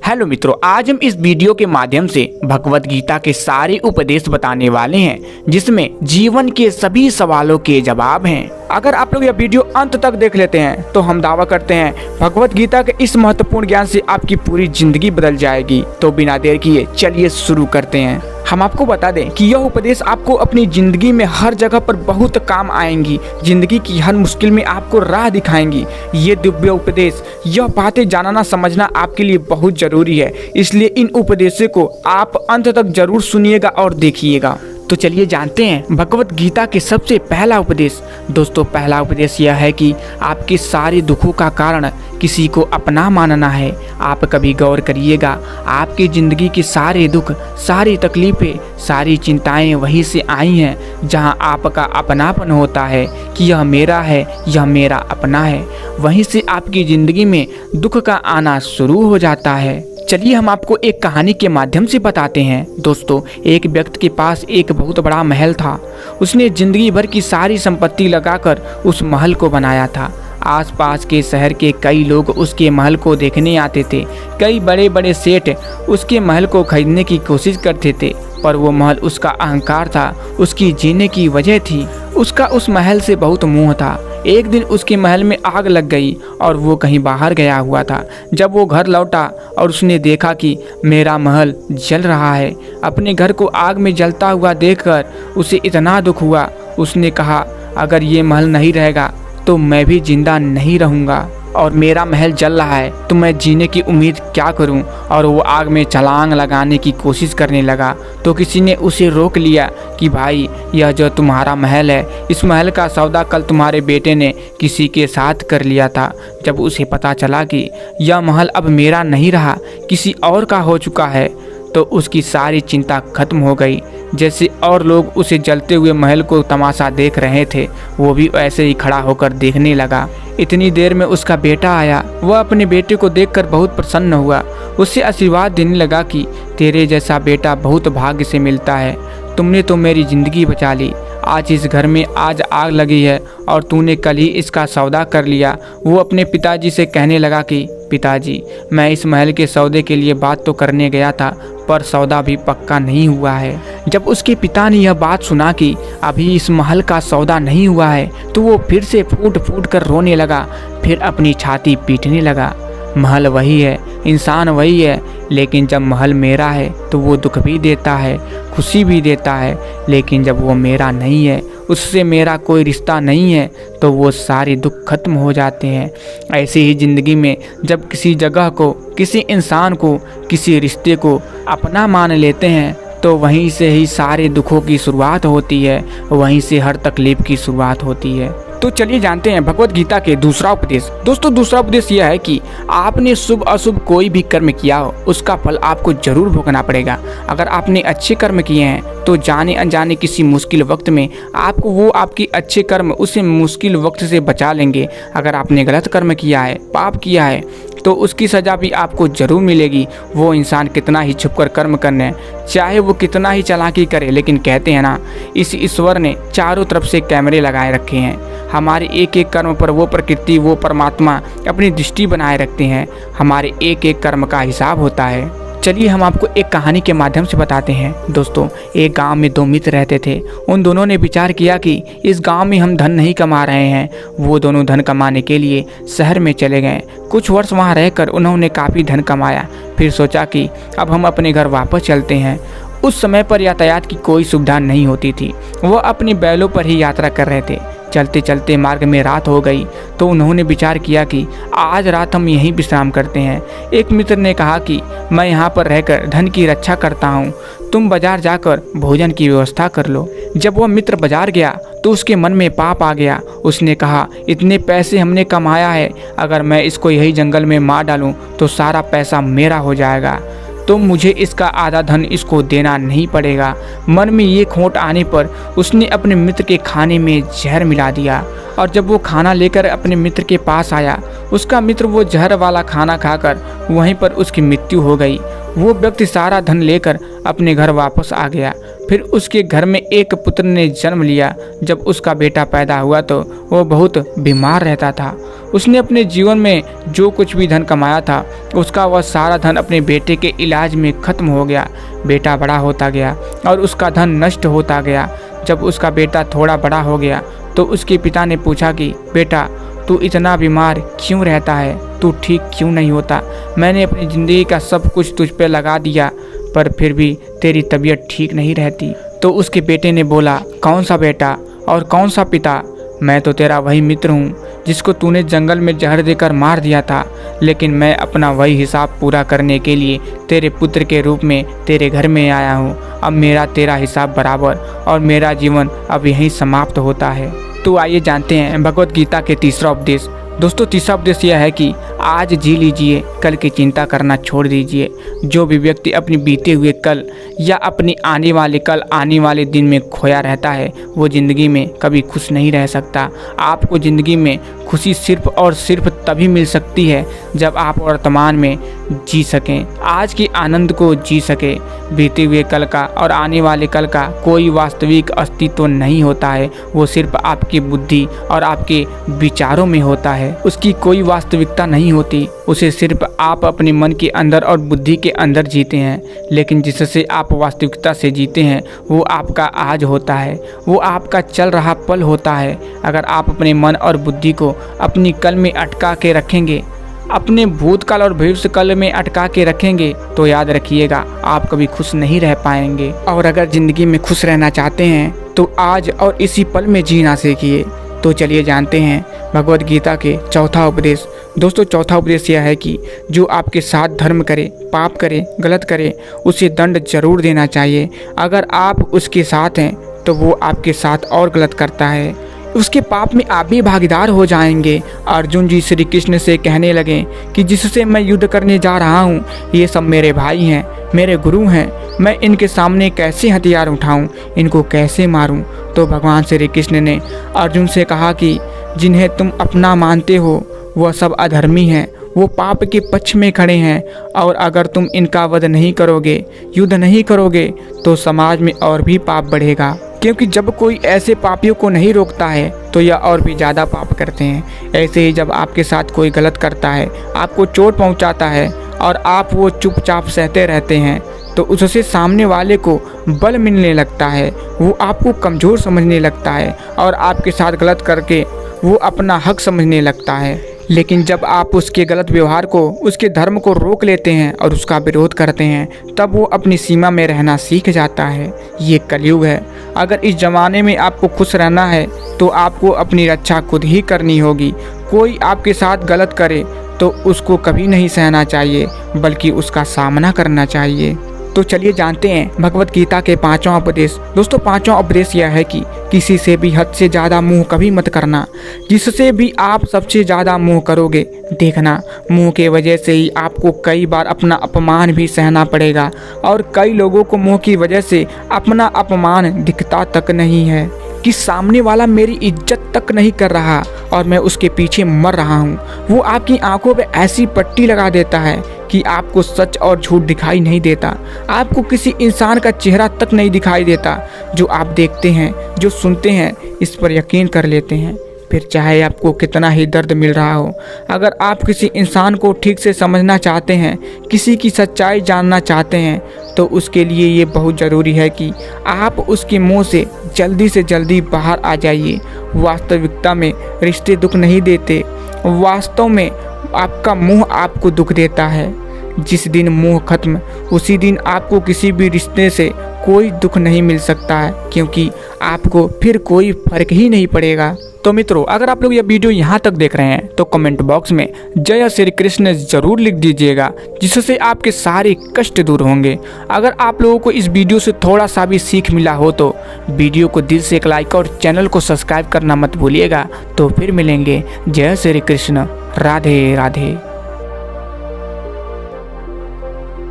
Hello मित्रों, आज हम इस वीडियो के माध्यम से भगवत गीता के सारे उपदेश बताने वाले हैं जिसमें जीवन के सभी सवालों के जवाब हैं। अगर आप लोग यह वीडियो अंत तक देख लेते हैं तो हम दावा करते हैं भगवत गीता के इस महत्वपूर्ण ज्ञान से आपकी पूरी जिंदगी बदल जाएगी। तो बिना देर किए चलिए शुरू करते हैं। हम आपको बता दें कि यह उपदेश आपको अपनी जिंदगी में हर जगह पर बहुत काम आएंगी। जिंदगी की हर मुश्किल में आपको राह दिखाएंगी। ये दिव्य उपदेश, यह बातें जानना समझना आपके लिए बहुत जरूरी है, इसलिए इन उपदेशों को आप अंत तक जरूर सुनिएगा और देखिएगा। तो चलिए जानते हैं भगवत गीता के सबसे पहला उपदेश। दोस्तों, पहला उपदेश यह है कि आपके सारे दुखों का कारण किसी को अपना मानना है। आप कभी गौर करिएगा, आपकी ज़िंदगी के सारे दुख, सारी तकलीफ़ें, सारी चिंताएं वहीं से आई हैं जहां आपका अपनापन होता है कि यह मेरा है, यह मेरा अपना है। वहीं से आपकी ज़िंदगी में दुख का आना शुरू हो जाता है। चलिए हम आपको एक कहानी के माध्यम से बताते हैं। दोस्तों, एक व्यक्ति के पास एक बहुत बड़ा महल था। उसने जिंदगी भर की सारी संपत्ति लगाकर उस महल को बनाया था। आसपास के शहर के कई लोग उसके महल को देखने आते थे। कई बड़े बड़े सेठ उसके महल को खरीदने की कोशिश करते थे, पर वो महल उसका अहंकार था, उसकी जीने की वजह थी। उसका उस महल से बहुत मोह था। एक दिन उसके महल में आग लग गई और वो कहीं बाहर गया हुआ था। जब वो घर लौटा और उसने देखा कि मेरा महल जल रहा है, अपने घर को आग में जलता हुआ देखकर उसे इतना दुख हुआ। उसने कहा, अगर ये महल नहीं रहेगा तो मैं भी जिंदा नहीं रहूँगा और मेरा महल जल रहा है तो मैं जीने की उम्मीद क्या करूं। और वो आग में छलांग लगाने की कोशिश करने लगा तो किसी ने उसे रोक लिया कि भाई, यह जो तुम्हारा महल है, इस महल का सौदा कल तुम्हारे बेटे ने किसी के साथ कर लिया था। जब उसे पता चला कि यह महल अब मेरा नहीं रहा, किसी और का हो चुका है, तो उसकी सारी चिंता खत्म हो गई। जैसे और लोग उसे जलते हुए महल को तमाशा देख रहे थे, वो भी ऐसे ही खड़ा होकर देखने लगा। इतनी देर में उसका बेटा आया। वह अपने बेटे को देखकर बहुत प्रसन्न हुआ। उससे आशीर्वाद देने लगा कि तेरे जैसा बेटा बहुत भाग्य से मिलता है। तुमने तो मेरी ज़िंदगी बचा ली। आज इस घर में आज आग लगी है और तूने कल ही इसका सौदा कर लिया। वो अपने पिताजी से कहने लगा कि पिताजी, मैं इस महल के सौदे के लिए बात तो करने गया था, पर सौदा भी पक्का नहीं हुआ है। जब उसके पिता ने यह बात सुना कि अभी इस महल का सौदा नहीं हुआ है, तो वो फिर से फूट फूट कर रोने लगा। फिर अपनी छाती पीटने लगा। महल वही है, इंसान वही है, लेकिन जब महल मेरा है तो वो दुख भी देता है, खुशी भी देता है, लेकिन जब वो मेरा नहीं है, उससे मेरा कोई रिश्ता नहीं है, तो वो सारे दुख खत्म हो जाते हैं। ऐसे ही ज़िंदगी में जब किसी जगह को, किसी इंसान को, किसी रिश्ते को अपना मान लेते हैं तो वहीं से ही सारे दुखों की शुरुआत होती है, वहीं से हर तकलीफ की शुरुआत होती है। तो चलिए जानते हैं भगवत गीता के दूसरा उपदेश। दोस्तों, दूसरा उपदेश यह है कि आपने शुभ अशुभ कोई भी कर्म किया हो, उसका फल आपको जरूर भोगना पड़ेगा। अगर आपने अच्छे कर्म किए हैं तो जाने अनजाने किसी मुश्किल वक्त में आपको वो आपकी अच्छे कर्म उसे मुश्किल वक्त से बचा लेंगे। अगर आपने गलत कर्म किया है, पाप किया है, तो उसकी सज़ा भी आपको जरूर मिलेगी। वो इंसान कितना ही छुपकर कर्म करने, चाहे वो कितना ही चालाकी करे, लेकिन कहते हैं ना, इस ईश्वर ने चारों तरफ से कैमरे लगाए रखे हैं। हमारे एक एक कर्म पर वो प्रकृति, वो परमात्मा अपनी दृष्टि बनाए रखते हैं। हमारे एक एक कर्म का हिसाब होता है। चलिए हम आपको एक कहानी के माध्यम से बताते हैं। दोस्तों, एक गांव में दो मित्र रहते थे। उन दोनों ने विचार किया कि इस गांव में हम धन नहीं कमा रहे हैं। वो दोनों धन कमाने के लिए शहर में चले गए। कुछ वर्ष वहां रहकर उन्होंने काफ़ी धन कमाया। फिर सोचा कि अब हम अपने घर वापस चलते हैं। उस समय पर यातायात की कोई सुविधा नहीं होती थी। वह अपनी बैलों पर ही यात्रा कर रहे थे। चलते चलते मार्ग में रात हो गई तो उन्होंने विचार किया कि आज रात हम यहीं विश्राम करते हैं। एक मित्र ने कहा कि मैं यहाँ पर रहकर धन की रक्षा करता हूँ, तुम बाजार जाकर भोजन की व्यवस्था कर लो। जब वह मित्र बाजार गया तो उसके मन में पाप आ गया। उसने कहा, इतने पैसे हमने कमाया है, अगर मैं इसको यही जंगल में मार डालूँ तो सारा पैसा मेरा हो जाएगा, तो मुझे इसका आधा धन इसको देना नहीं पड़ेगा। मन में ये खोट आने पर उसने अपने मित्र के खाने में जहर मिला दिया और जब वो खाना लेकर अपने मित्र के पास आया उसका मित्र वो जहर वाला खाना खाकर वहीं पर उसकी मृत्यु हो गई। वो व्यक्ति सारा धन लेकर अपने घर वापस आ गया। फिर उसके घर में एक पुत्र ने जन्म लिया। जब उसका बेटा पैदा हुआ तो वो बहुत बीमार रहता था। उसने अपने जीवन में जो कुछ भी धन कमाया था उसका वह सारा धन अपने बेटे के इलाज में खत्म हो गया। बेटा बड़ा होता गया और उसका धन नष्ट होता गया। जब उसका बेटा थोड़ा बड़ा हो गया तो उसके पिता ने पूछा कि बेटा, तू इतना बीमार क्यों रहता है? तू ठीक क्यों नहीं होता? मैंने अपनी ज़िंदगी का सब कुछ तुझ पे लगा दिया पर फिर भी तेरी तबीयत ठीक नहीं रहती। तो उसके बेटे ने बोला, कौन सा बेटा और कौन सा पिता? मैं तो तेरा वही मित्र हूँ जिसको तूने जंगल में जहर देकर मार दिया था, लेकिन मैं अपना वही हिसाब पूरा करने के लिए तेरे पुत्र के रूप में तेरे घर में आया हूँ। अब मेरा तेरा हिसाब बराबर और मेरा जीवन अब यहीं समाप्त होता है। तो आइए जानते हैं भगवत गीता के तीसरा उपदेश। दोस्तों, तीसरा उपदेश यह है कि आज जी लीजिए, कल की चिंता करना छोड़ दीजिए। जो भी व्यक्ति अपनी बीते हुए कल या अपनी आने वाले दिन में खोया रहता है वो ज़िंदगी में कभी खुश नहीं रह सकता। आपको ज़िंदगी में खुशी सिर्फ और सिर्फ तभी मिल सकती है जब आप वर्तमान में जी सकें, आज के आनंद को जी सकें। बीते हुए कल का और आने वाले कल का कोई वास्तविक अस्तित्व नहीं होता है, वो सिर्फ आपकी बुद्धि और आपके विचारों में होता है। उसकी कोई वास्तविकता नहीं होती, उसे सिर्फ आप अपने मन के अंदर और बुद्धि के अंदर जीते हैं। लेकिन जिससे आप वास्तविकता से जीते हैं वो आपका आज होता है, वो आपका चल रहा पल होता है। अगर आप अपने मन और बुद्धि को अपनी कल में अटका के रखेंगे, अपने भूतकाल और भविष्यकाल में अटका के रखेंगे तो याद रखिएगा आप कभी खुश नहीं रह पाएंगे। और अगर ज़िंदगी में खुश रहना चाहते हैं तो आज और इसी पल में जीना सीखिए। तो चलिए जानते हैं भगवत गीता के चौथा उपदेश। दोस्तों, चौथा उपदेश यह है कि जो आपके साथ धर्म करे, पाप करे, गलत करे, उसे दंड जरूर देना चाहिए। अगर आप उसके साथ हैं तो वो आपके साथ और गलत करता है, उसके पाप में आप भी भागीदार हो जाएंगे। अर्जुन जी श्री कृष्ण से कहने लगे कि जिससे मैं युद्ध करने जा रहा हूँ ये सब मेरे भाई हैं, मेरे गुरु हैं, मैं इनके सामने कैसे हथियार उठाऊं, इनको कैसे मारूं? तो भगवान श्री कृष्ण ने अर्जुन से कहा कि जिन्हें तुम अपना मानते हो वह सब अधर्मी हैं, वो पाप के पक्ष में खड़े हैं, और अगर तुम इनका वध नहीं करोगे, युद्ध नहीं करोगे तो समाज में और भी पाप बढ़ेगा। क्योंकि जब कोई ऐसे पापियों को नहीं रोकता है तो यह और भी ज़्यादा पाप करते हैं। ऐसे ही जब आपके साथ कोई गलत करता है, आपको चोट पहुंचाता है और आप वो चुपचाप सहते रहते हैं तो उससे सामने वाले को बल मिलने लगता है, वो आपको कमज़ोर समझने लगता है और आपके साथ गलत करके वो अपना हक समझने लगता है। लेकिन जब आप उसके गलत व्यवहार को, उसके धर्म को रोक लेते हैं और उसका विरोध करते हैं तब वो अपनी सीमा में रहना सीख जाता है। ये कलयुग है। अगर इस ज़माने में आपको खुश रहना है तो आपको अपनी रक्षा खुद ही करनी होगी। कोई आपके साथ गलत करे तो उसको कभी नहीं सहना चाहिए बल्कि उसका सामना करना चाहिए। तो चलिए जानते हैं भगवत गीता के पांचवा उपदेश। दोस्तों, पांचवा उपदेश यह है कि किसी से भी हद से ज़्यादा मुँह कभी मत करना। जिससे भी आप सबसे ज़्यादा मुँह करोगे, देखना मुँह के वजह से ही आपको कई बार अपना अपमान भी सहना पड़ेगा। और कई लोगों को मुँह की वजह से अपना अपमान दिखता तक नहीं है कि सामने वाला मेरी इज्जत तक नहीं कर रहा और मैं उसके पीछे मर रहा हूँ। वो आपकी आंखों पे ऐसी पट्टी लगा देता है कि आपको सच और झूठ दिखाई नहीं देता। आपको किसी इंसान का चेहरा तक नहीं दिखाई देता। जो आप देखते हैं, जो सुनते हैं, इस पर यकीन कर लेते हैं, फिर चाहे आपको कितना ही दर्द मिल रहा हो। अगर आप किसी इंसान को ठीक से समझना चाहते हैं, किसी की सच्चाई जानना चाहते हैं तो उसके लिए ये बहुत ज़रूरी है कि आप उसके मुंह से जल्दी बाहर आ जाइए। वास्तविकता में रिश्ते दुख नहीं देते, वास्तव में आपका मुंह आपको दुख देता है। जिस दिन मुंह खत्म उसी दिन आपको किसी भी रिश्ते से कोई दुख नहीं मिल सकता है, क्योंकि आपको फिर कोई फर्क ही नहीं पड़ेगा। तो मित्रों, अगर आप लोग यह वीडियो यहाँ तक देख रहे हैं तो कमेंट बॉक्स में जय श्री कृष्ण जरूर लिख दीजिएगा, जिससे आपके सारे कष्ट दूर होंगे। अगर आप लोगों को इस वीडियो से थोड़ा सा भी सीख मिला हो तो वीडियो को दिल से एक लाइक और चैनल को सब्सक्राइब करना मत भूलिएगा। तो फिर मिलेंगे। जय श्री कृष्ण। राधे राधे।